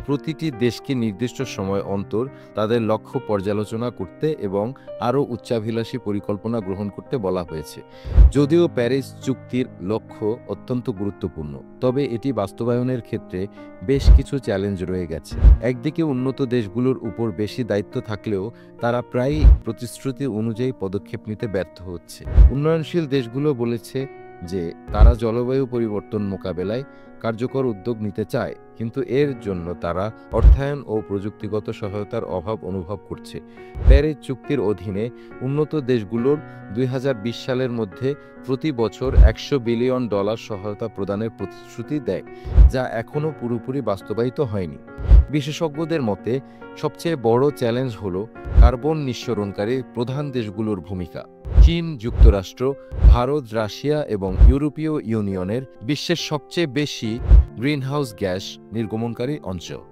প্রতিটি দেশকে নির্দিষ্ট সময় অন্তর তাদের লক্ষ্য পর্যালোচনা করতে এবং আরও উচ্চাভিলাষী পরিকল্পনা গ্রহণ করতে বলা হয়েছে। যদিও প্যারিস চুক্তির লক্ষ্য অত্যন্ত গুরুত্বপূর্ণ, তবে এটি বাস্তবায়নের ক্ষেত্রে বেশ কিছু চ্যালেঞ্জ রয়ে গেছে। একদিকে উন্নত দেশগুলোর উপর বেশি দায়িত্ব থাকলেও তারা প্রায়ই প্রতিশ্রুতি অনুযায়ী পদক্ষেপ নিতে ব্যর্থ হচ্ছে। উন্নয়নশীল দেশগুলো বলেছে যে তারা জলবায়ু পরিবর্তন মোকাবেলায় কার্যকর উদ্যোগ নিতে চায়, কিন্তু এর জন্য তারা অর্থায়ন ও প্রযুক্তিগত সহায়তার অভাব অনুভব করছে। প্যারিস চুক্তির অধীনে উন্নত দেশগুলোর 2020 সালের মধ্যে প্রতি বছর $100 বিলিয়ন সহায়তা প্রদানের প্রতিশ্রুতি দেয়, যা এখনও পুরোপুরি বাস্তবায়িত হয়নি। বিশেষজ্ঞদের মতে সবচেয়ে বড় চ্যালেঞ্জ হল কার্বন নিঃসরণকারী প্রধান দেশগুলোর ভূমিকা। চীন, যুক্তরাষ্ট্র, ভারত, রাশিয়া এবং ইউরোপীয় ইউনিয়নের বিশ্বের সবচেয়ে বেশি গ্রিনহাউস গ্যাস নির্গমনকারী অঞ্চল।